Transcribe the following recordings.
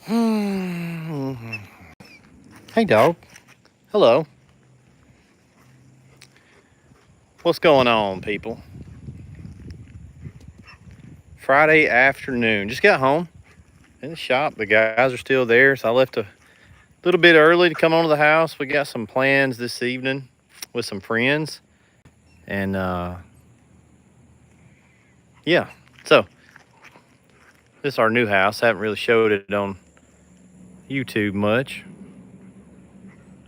Hey, dog. Hello. What's going on, people? Friday afternoon. Just got home in the shop. The guys are still there, so I left a little bit early to come on to the house. We got some plans this evening with some friends. And, yeah. So, this is our new house. I haven't really showed it on YouTube much.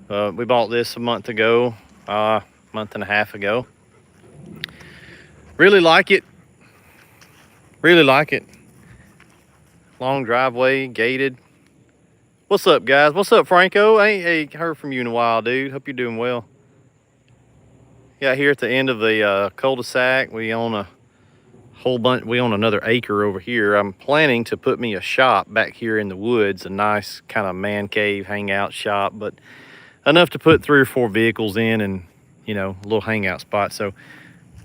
We bought this a month ago, month and a half ago. Really like it. Really like it. Long driveway, gated. What's up, guys? What's up, Franco? I ain't heard from you in a while, dude. Hope you're doing well. Yeah, here at the end of the cul-de-sac, we own a whole bunch. We own another acre over here. I'm planning to put me a shop back here in the woods, a nice kind of man cave hangout shop, but enough to put 3 or 4 vehicles in and, you know, a little hangout spot. So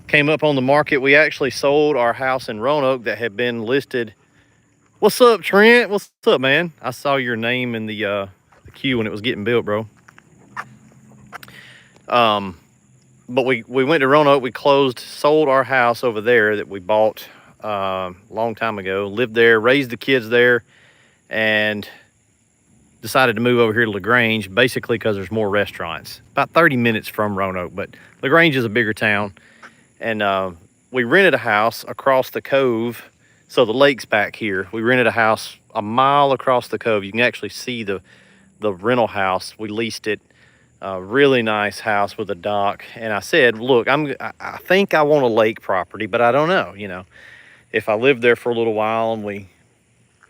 came up on the market. We actually sold our house in Roanoke that had been listed. What's up, Trent? What's up, man? I saw your name in the queue when it was getting built, bro. But we went to Roanoke. We sold our house over there that we bought a long time ago. Lived there, raised the kids there, and decided to move over here to LaGrange, basically because there's more restaurants. About 30 minutes from Roanoke, but LaGrange is a bigger town. And we rented a house across the cove. So the lake's back here. We rented a house a mile across the cove. You can actually see the rental house. We leased it. A really nice house with a dock. And I said, look, I think I want a lake property, but I don't know, you know. If I live there for a little while and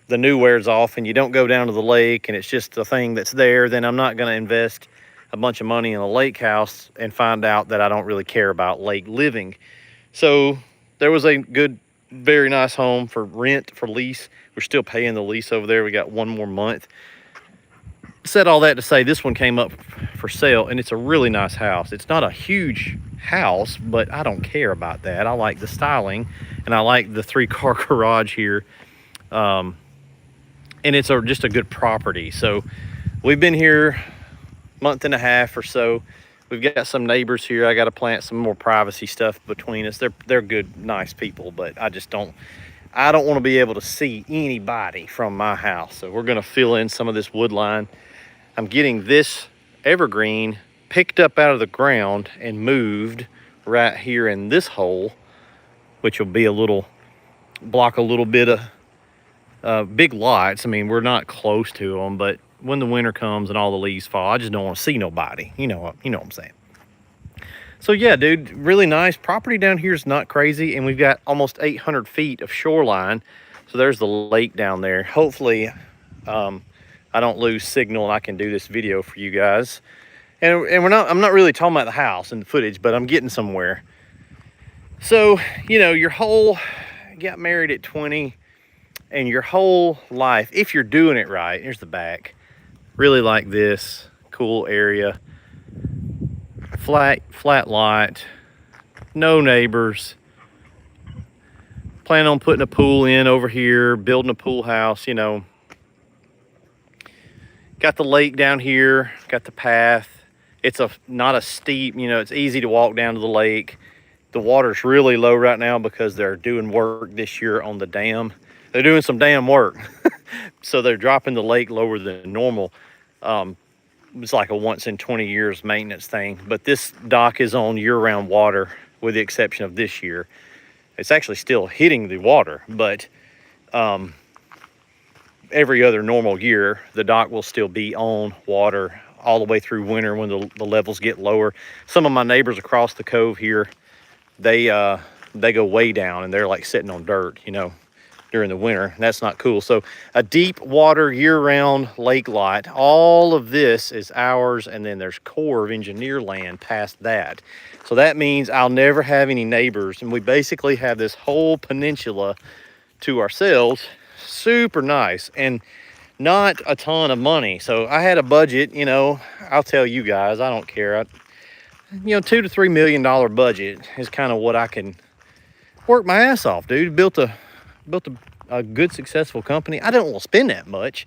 the new wears off and you don't go down to the lake and it's just a thing that's there, then I'm not going to invest a bunch of money in a lake house and find out that I don't really care about lake living. So there was a good, very nice home for rent, for lease. We're still paying the lease over there. We got 1 more month. Said all that to say this one came up for sale, and it's a really nice house. It's not a huge house, but I don't care about that. I like the styling, and I like the 3-car garage here. And it's just a good property. So we've been here a month and a half or so. We've got some neighbors here. I got to plant some more privacy stuff between us. They're good, nice people, but I don't want to be able to see anybody from my house. So we're going to fill in some of this wood line. I'm getting this evergreen picked up out of the ground and moved right here in this hole, which will be block a little bit of big lots. I mean, we're not close to them, but when the winter comes and all the leaves fall, I just don't want to see nobody. You know what I'm saying? So yeah, dude, really nice. Property down here is not crazy, and we've got almost 800 feet of shoreline. So there's the lake down there. Hopefully, I don't lose signal and I can do this video for you guys. And I'm not really talking about the house and the footage, but I'm getting somewhere. So, you know, got married at 20, and your whole life, if you're doing it right, here's the back. Really like this, cool area. Flat lot, no neighbors. Plan on putting a pool in over here, building a pool house, you know. Got the lake down here, got the path. It's not a steep, you know, it's easy to walk down to the lake. The water's really low right now because they're doing work this year on the dam. They're doing some damn work. So they're dropping the lake lower than normal. It's like a once in 20 years maintenance thing. But this dock is on year-round water with the exception of this year. It's actually still hitting the water, but every other normal year, the dock will still be on water all the way through winter when the levels get lower. Some of my neighbors across the cove here, they go way down and they're like sitting on dirt, you know, during the winter. And that's not cool. So a deep water year-round lake lot. All of this is ours, and then there's Corps of Engineer land past that. So that means I'll never have any neighbors, and we basically have this whole peninsula to ourselves. Super nice, and not a ton of money. So I had a budget, you know, I'll tell you guys, I don't care. You know, $2 to $3 million budget is kind of what I can work my ass off, dude. Built a good successful company. I don't want to spend that much,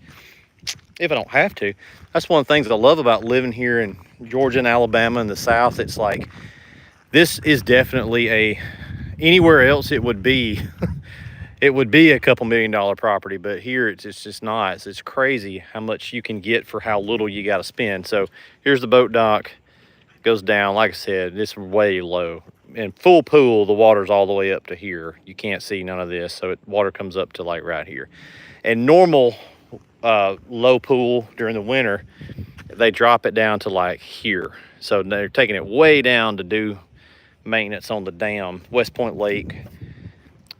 if I don't have to. That's one of the things that I love about living here in Georgia and Alabama in the South. It's like, this is definitely anywhere else it would be, it would be a couple $1,000,000 property, but here it's just not. It's crazy how much you can get for how little you got to spend. So here's the boat dock, goes down. Like I said, it's way low. In full pool, the water's all the way up to here. You can't see none of this, so water comes up to like right here. And normal low pool during the winter, they drop it down to like here. So they're taking it way down to do maintenance on the dam, West Point Lake.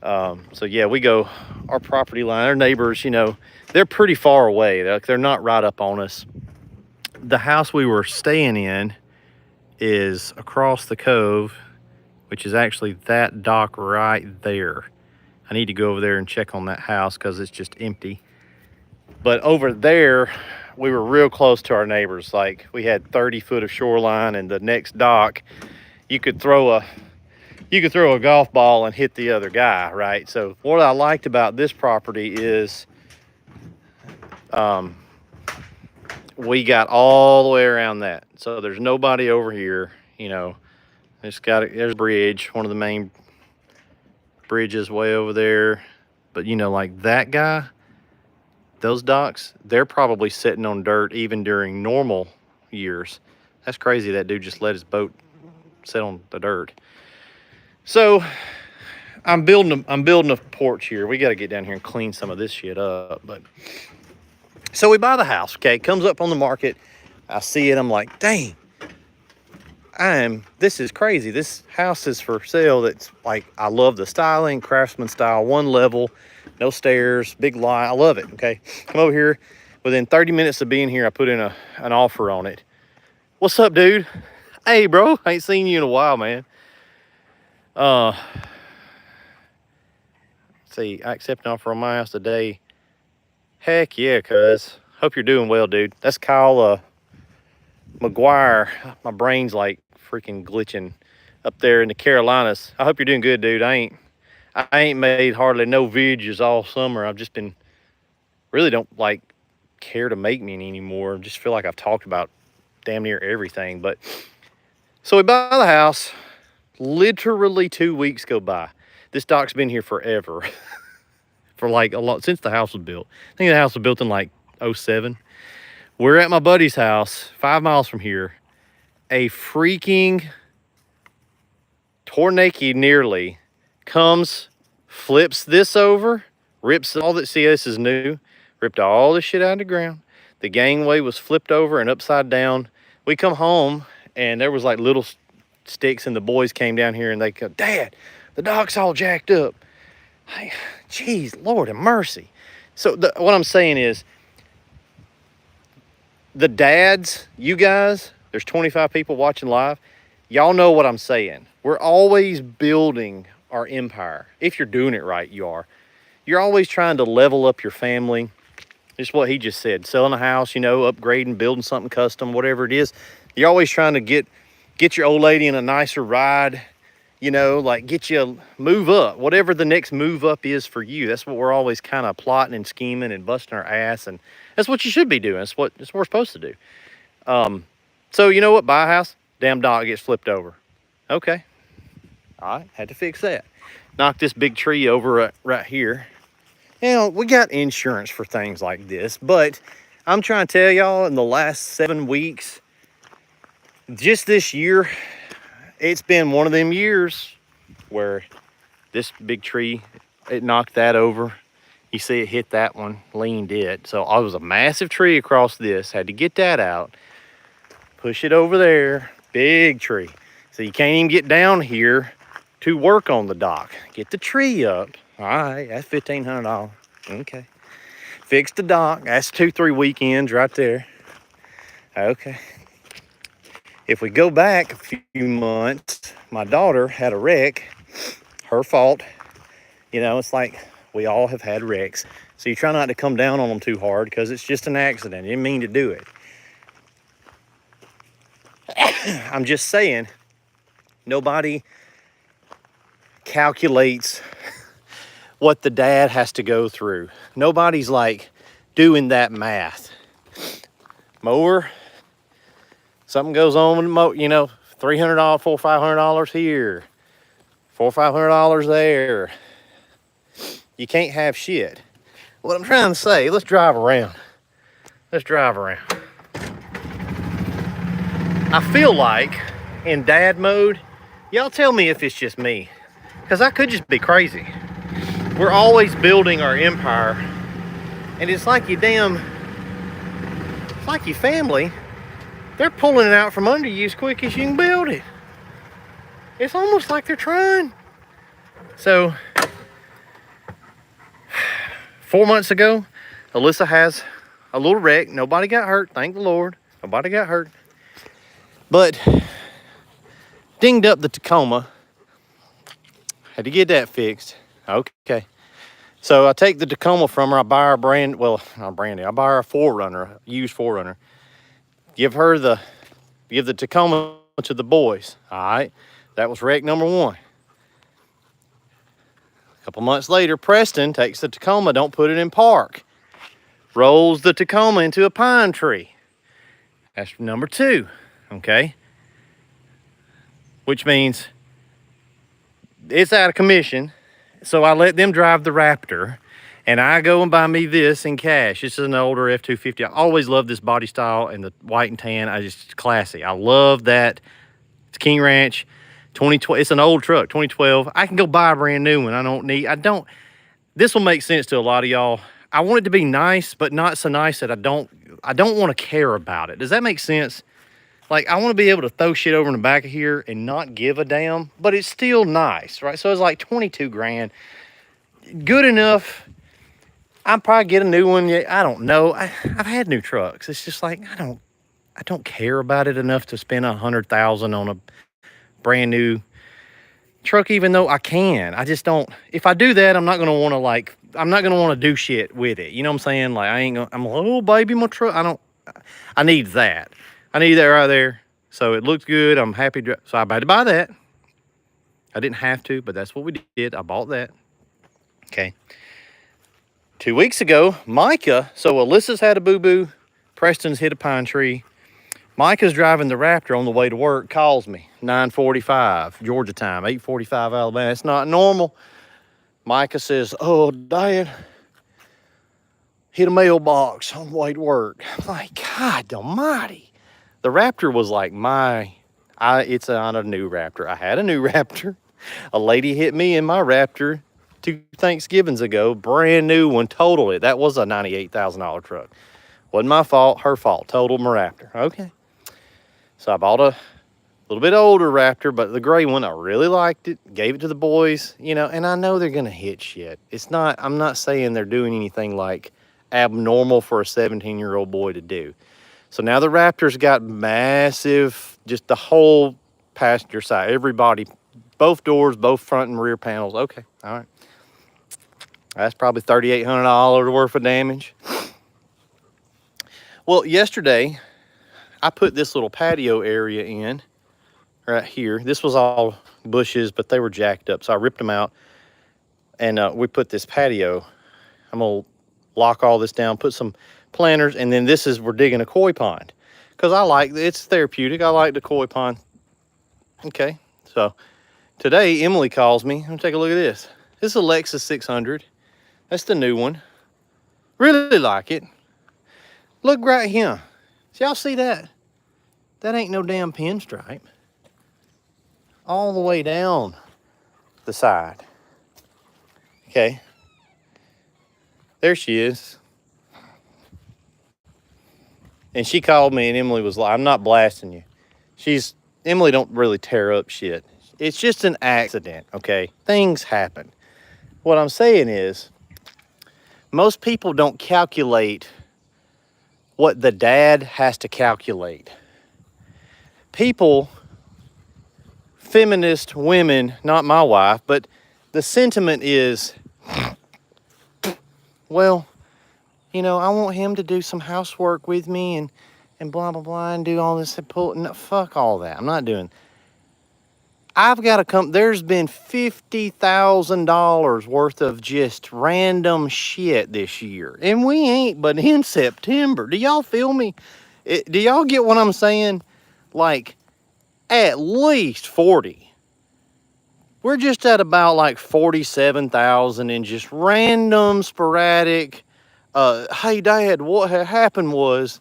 So yeah, we go, our property line, our neighbors, you know, they're pretty far away. They're not right up on us. The house we were staying in is across the cove, which is actually that dock right there. I need to go over there and check on that house because it's just empty. But over there, we were real close to our neighbors. Like, we had 30 foot of shoreline, and the next dock, you could throw a golf ball and hit the other guy, right? So what I liked about this property is we got all the way around that. So there's nobody over here, you know. There's a bridge, one of the main bridges way over there. But, you know, like that guy, those docks, they're probably sitting on dirt even during normal years. That's crazy that dude just let his boat sit on the dirt. So I'm building a porch here. We got to get down here and clean some of this shit up. But so we buy the house, okay? It comes up on the market. I see it. I'm like, dang, this is crazy. This house is for sale. That's like, I love the styling, craftsman style, one level, no stairs, big lot. I love it, okay? Come over here. Within 30 minutes of being here, I put in an offer on it. What's up, dude? Hey, bro, I ain't seen you in a while, man. See, I accept an offer on my house today. Heck yeah, cuz. Hope you're doing well, dude. That's Kyle McGuire. My brain's like freaking glitching up there in the Carolinas. I hope you're doing good, dude. I ain't made hardly no videos all summer. I've just been, really don't like care to make me anymore. Just feel like I've talked about damn near everything. But so we buy the house. Literally 2 weeks go by. This dock's been here forever. For like a lot, since the house was built. I think the house was built in like 07. We're at my buddy's house, 5 miles from here. A freaking tornado nearly comes, flips this over, rips all that. See, this is new. Ripped all this shit out of the ground. The gangway was flipped over and upside down. We come home and there was like little sticks, and the boys came down here and they go, Dad, the dock's all jacked up. Hey, geez, Lord have mercy. So what I'm saying is, the dads, you guys, there's 25 people watching live. Y'all know what I'm saying. We're always building our empire. If you're doing it right, you are. You're always trying to level up your family. Just what he just said. Selling a house, you know, upgrading, building something custom, whatever it is. You're always trying to get your old lady in a nicer ride. You know, like get you move up, whatever the next move up is for you. That's what we're always kind of plotting and scheming and busting our ass. And that's what you should be doing. That's what we're supposed to do. So you know what? Buy a house, damn dock gets flipped over. Okay. All right. Had to fix that. Knock this big tree over right here. You know, we got insurance for things like this, but I'm trying to tell y'all, in the last 7 weeks, just this year, it's been one of them years where this big tree, it knocked that over. You see it hit that one, leaned it. So it was a massive tree across this. Had to get that out. Push it over there. Big tree. So you can't even get down here to work on the dock. Get the tree up. All right, that's $1,500. Okay. Fix the dock. That's 2-3 weekends right there. Okay. If we go back a few months, my daughter had a wreck. Her fault. You know, it's like we all have had wrecks. So you try not to come down on them too hard because it's just an accident. You didn't mean to do it. I'm just saying, nobody calculates what the dad has to go through. Nobody's like doing that math. Mower, something goes on with the mower, you know, $300, $400, $500 here, $400, $500 there. You can't have shit. What I'm trying to say, let's drive around. Let's drive around. I feel like in dad mode, y'all tell me if it's just me, because I could just be crazy. We're always building our empire, and it's like it's like your family, they're pulling it out from under you as quick as you can build it. It's almost like they're trying. So, 4 months ago, Alyssa has a little wreck. Nobody got hurt, thank the Lord. Nobody got hurt. But dinged up the Tacoma. Had to get that fixed. Okay. So I take the Tacoma from her. I buy her I buy her a 4Runner, a used 4Runner. Give the Tacoma to the boys. All right. That was wreck number 1. A couple months later, Preston takes the Tacoma, don't put it in park. Rolls the Tacoma into a pine tree. That's number 2. Okay. Which means it's out of commission. So I let them drive the Raptor, and I go and buy me this in cash. This is an older F-250. I always loved this body style and the white and tan. It's classy. I love that. It's King Ranch 2012. It's an old truck, 2012. I can go buy a brand new one. This will make sense to a lot of y'all. I want it to be nice, but not so nice that I don't want to care about it. Does that make sense? Like, I want to be able to throw shit over in the back of here and not give a damn, but it's still nice, right? So it's like 22 grand. Good enough. I'll probably get a new one. Yeah, I don't know. I've had new trucks. It's just like, I don't care about it enough to spend $100,000 on a brand new truck, even though I can. I just don't. If I do that, I'm not going to want to do shit with it. You know what I'm saying? Like, I'm like, oh, baby, my truck. I need that. I need that right there. So it looks good. I'm happy. So I had to buy that. I didn't have to, but that's what we did. I bought that. Okay. 2 weeks ago, Micah, so Alyssa's had a boo-boo. Preston's hit a pine tree. Micah's driving the Raptor on the way to work, calls me. 9:45, Georgia time, 8:45, Alabama. It's not normal. Micah says, oh, Dad, hit a mailbox on the way to work. I'm like, God almighty. The Raptor was like it's not a new Raptor. I had a new Raptor. A lady hit me in my Raptor 2 Thanksgivings ago. Brand new one, totaled it. That was a $98,000 truck. Wasn't my fault, her fault. Totaled my Raptor. Okay. So I bought a little bit older Raptor, but the gray one, I really liked it. Gave it to the boys, you know, and I know they're going to hit shit. I'm not saying they're doing anything like abnormal for a 17-year-old boy to do. So now the Raptor's got massive, just the whole passenger side, everybody, both doors, both front and rear panels. Okay, all right. That's probably $3,800 worth of damage. Well, yesterday, I put this little patio area in right here. This was all bushes, but they were jacked up. So I ripped them out, and we put this patio. I'm going to lock all this down, put some planters, and then we're digging a koi pond because it's therapeutic. I like the koi pond. Okay, so today Emily calls me. Let me take a look at this. This is a Lexus 600. That's the new one. Really like it. Look right here. See, y'all see that? That ain't no damn pinstripe. All the way down the side. Okay. There she is. And she called me, and Emily was like, I'm not blasting you. Emily don't really tear up shit. It's just an accident, okay? Things happen. What I'm saying is, most people don't calculate what the dad has to calculate. People, feminist women, not my wife, but the sentiment is, well, you know, I want him to do some housework with me and blah, blah, blah, and do all this. No, fuck all that. I'm not doing. I've got to come. There's been $50,000 worth of just random shit this year. And we ain't but in September. Do y'all feel me? Do y'all get what I'm saying? Like, at least 40. We're just at about like 47,000 in just random, sporadic, hey, Dad, what had happened was,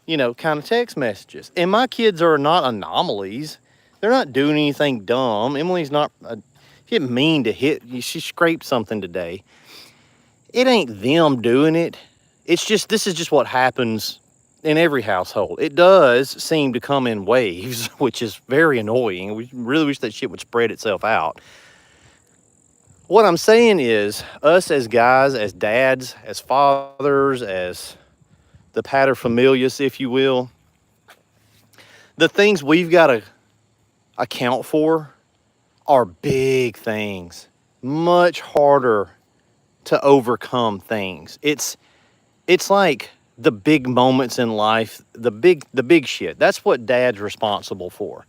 kind of text messages. And my kids are not anomalies. They're not doing anything dumb. Emily's not, she didn't mean to hit, she scraped something today. It ain't them doing it. It's just, this is just what happens in every household. It does seem to come in waves, which is very annoying. We really wish that shit would spread itself out. What I'm saying is, us as guys, as dads, as fathers, as the paterfamilias, if you will, the things we've got to account for are big things, much harder to overcome things. It's like the big moments in life, the big shit. That's what Dad's responsible for.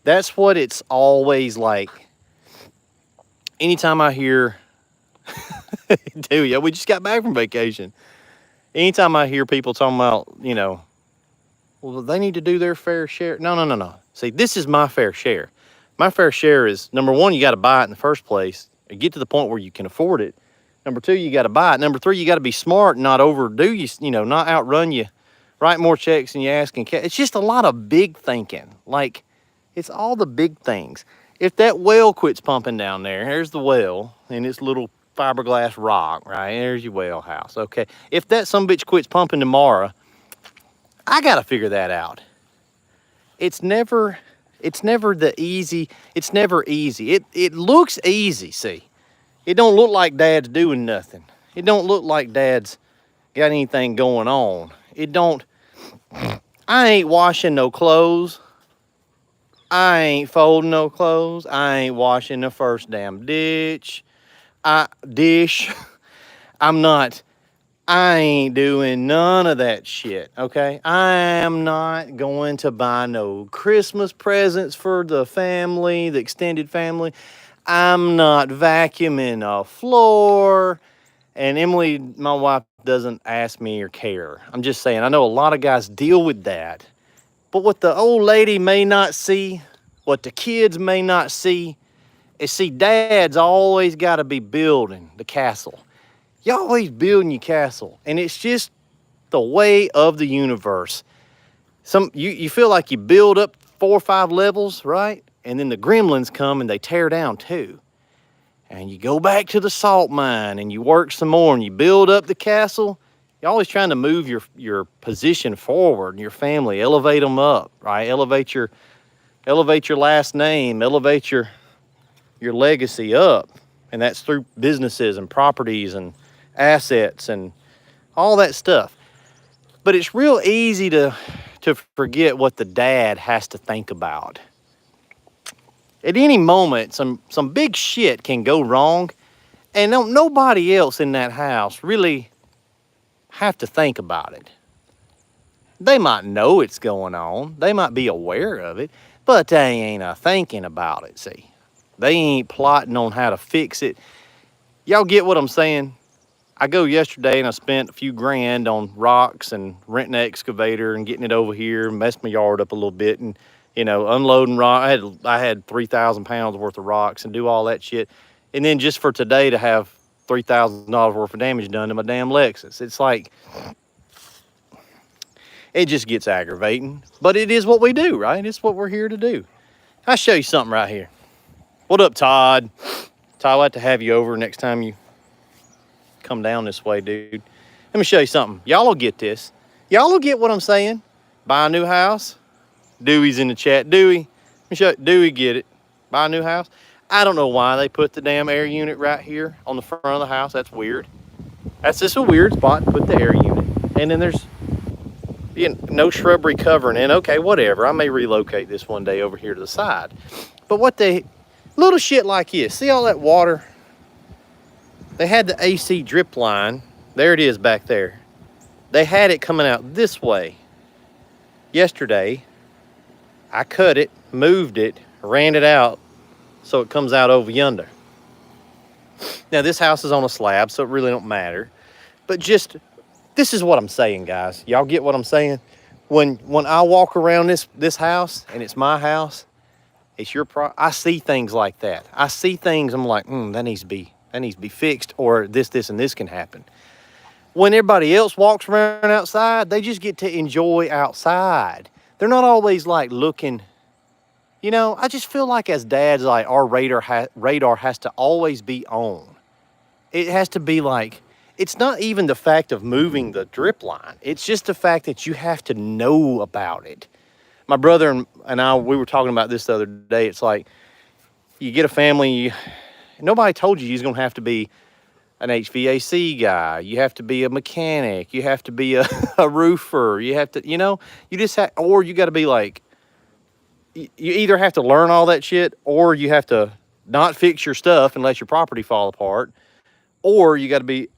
That's what it's always like. Anytime I hear, dude, yeah, we just got back from vacation. Anytime I hear people talking about, well, they need to do their fair share. No. See, this is my fair share. My fair share is, number one, you got to buy it in the first place and get to the point where you can afford it. Number two, you got to buy it. Number three, you got to be smart and not overdo you, not outrun you, write more checks than you ask and cash. It's just a lot of big thinking. Like, it's all the big things. If that well quits pumping down there, here's the well and its little fiberglass rock, right? There's your well house. Okay. If that sumbitch quits pumping tomorrow, I got to figure that out. It's never the easy. It's never easy. It looks easy, see. It don't look like Dad's doing nothing. It don't look like Dad's got anything going on. I ain't washing no clothes. I ain't folding no clothes. I ain't washing the first damn dish. I ain't doing none of that shit, okay? I am not going to buy no Christmas presents for the family, the extended family. I'm not vacuuming a floor. And Emily, my wife, doesn't ask me or care. I'm just saying, I know a lot of guys deal with that. But what the old lady may not see, what the kids may not see, is Dad's always got to be building the castle. You're always building your castle. And it's just the way of the universe. You feel like you build up 4 or 5 levels, right? And then the gremlins come and they tear down too. And you go back to the salt mine and you work some more and you build up the castle. You're always trying to move your position forward and your family, elevate them up, right? Elevate your last name, elevate your legacy up. And that's through businesses and properties and assets and all that stuff. But it's real easy to forget what the dad has to think about. At any moment, some big shit can go wrong, and nobody else in that house really have to think about it. They might know it's going on. They might be aware of it, but they ain't thinking about it, see. They ain't plotting on how to fix it. Y'all get what I'm saying? I go yesterday and I spent a few grand on rocks and renting an excavator and getting it over here and messed my yard up a little bit and, unloading rock. I had 3,000 pounds worth of rocks and do all that shit. And then just for today to have $3,000 worth of damage done to my damn Lexus. It's like, it just gets aggravating. But it is what we do, right? It's what we're here to do. I'll show you something right here. What up, Todd? Todd, I'd like to have you over next time you come down this way, dude. Let me show you something. Y'all will get this. Y'all will get what I'm saying. Buy a new house. Dewey's in the chat. Dewey, let me show you. Dewey, get it. Buy a new house. I don't know why they put the damn air unit right here on the front of the house. That's weird. That's just a weird spot to put the air unit. And then there's no shrubbery covering in. Okay, whatever. I may relocate this one day over here to the side. But little shit like this. See all that water? They had the AC drip line. There it is back there. They had it coming out this way. Yesterday, I cut it, moved it, ran it out so it comes out over yonder. Now this house is on a slab, so it really don't matter. But just, this is what I'm saying, guys. Y'all get what I'm saying? When I walk around this house and it's my house, it's your I see things like that. I see things, I'm like, that needs to be fixed, or this and this can happen. When everybody else walks around outside, they just get to enjoy outside. They're not always like looking, I just feel like as dads, like our radar has to always be on. It has to be like, it's not even the fact of moving the drip line. It's just the fact that you have to know about it. My brother and I, we were talking about this the other day. It's like, you get a family, nobody told you was going to have to be an HVAC guy. You have to be a mechanic. You have to be a roofer. You have to, you just have, or you got to be like, you either have to learn all that shit, or you have to not fix your stuff and let your property fall apart, or you got to be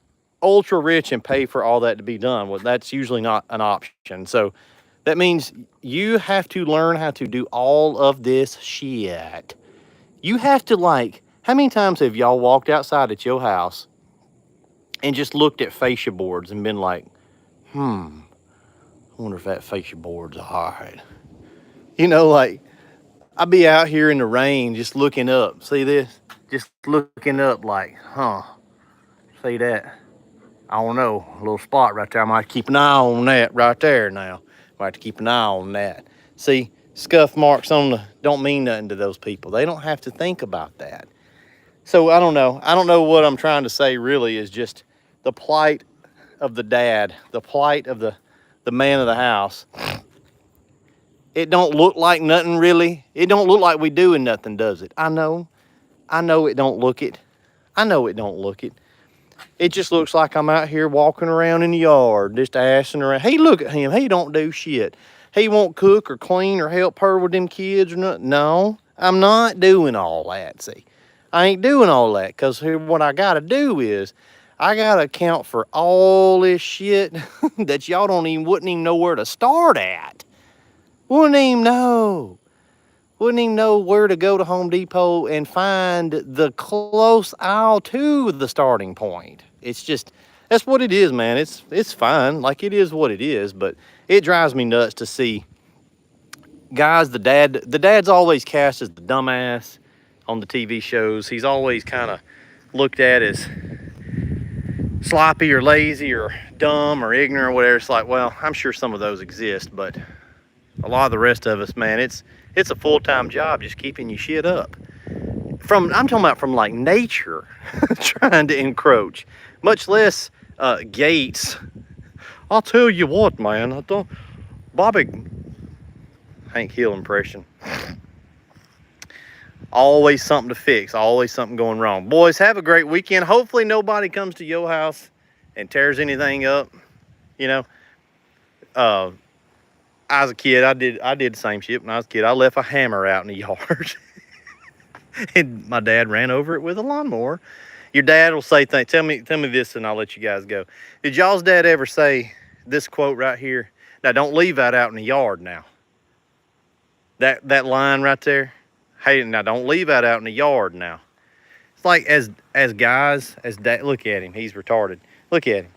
ultra rich and pay for all that to be done. Well, that's usually not an option. So that means you have to learn how to do all of this shit. You have to, like, how many times have y'all walked outside at your house and just looked at fascia boards and been like, I wonder if that fascia board's all right. Like, I'd be out here in the rain just looking up. See this? Just looking up like, see that? I don't know, a little spot right there. I might keep an eye on that right there now. Might have to keep an eye on that. See, scuff marks don't mean nothing to those people. They don't have to think about that. So I don't know. I don't know what I'm trying to say really is just the plight of the dad, the plight of the man of the house. It don't look like nothing really. It don't look like we doing nothing, does it? I know it don't look it. I know it don't look it. It just looks like I'm out here walking around in the yard, just assing around. Hey, look at him. He don't do shit. He won't cook or clean or help her with them kids or nothing. No, I'm not doing all that, see. I ain't doing all that, because what I got to do is I got to account for all this shit that y'all wouldn't even know where to start at. Wouldn't even know where to go to Home Depot and find the close aisle to the starting point. It's just, that's what it is, man. It's fine. Like, it is what it is, but it drives me nuts to see guys, the dad's always cast as the dumbass on the TV shows. He's always kind of looked at as sloppy or lazy or dumb or ignorant or whatever. It's like, well, I'm sure some of those exist, but a lot of the rest of us, man, it's a full-time job just keeping your shit up. I'm talking about from like nature trying to encroach, much less Gates. I'll tell you what, man, Bobby, Hank Hill impression. Always something to fix, always something going wrong. Boys, have a great weekend. Hopefully nobody comes to your house and tears anything up. I was a kid, I did the same shit when I was a kid. I left a hammer out in the yard. And my dad ran over it with a lawnmower. Your dad will say things. Tell me this and I'll let you guys go. Did y'all's dad ever say this quote right here? Now, don't leave that out in the yard now. That line right there. Hey, now don't leave that out in the yard now. It's like as guys, as dad, look at him. He's retarded. Look at him.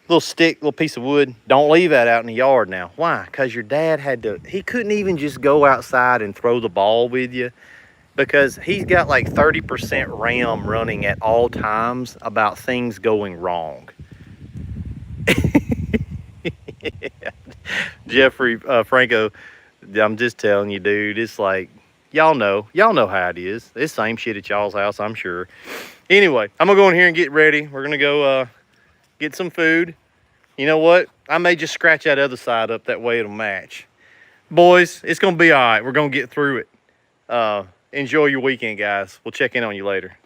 Little stick, little piece of wood. Don't leave that out in the yard now. Why? Because your dad he couldn't even just go outside and throw the ball with you, because he's got like 30% RAM running at all times about things going wrong. Jeffrey Franco, I'm just telling you, dude, it's like, y'all know how it is. It's the same shit at y'all's house, I'm sure. Anyway, I'm gonna go in here and get ready. We're gonna go get some food. You know what? I may just scratch that other side up, that way it'll match. Boys, it's gonna be all right. We're gonna get through it. Enjoy your weekend, guys. We'll check in on you later.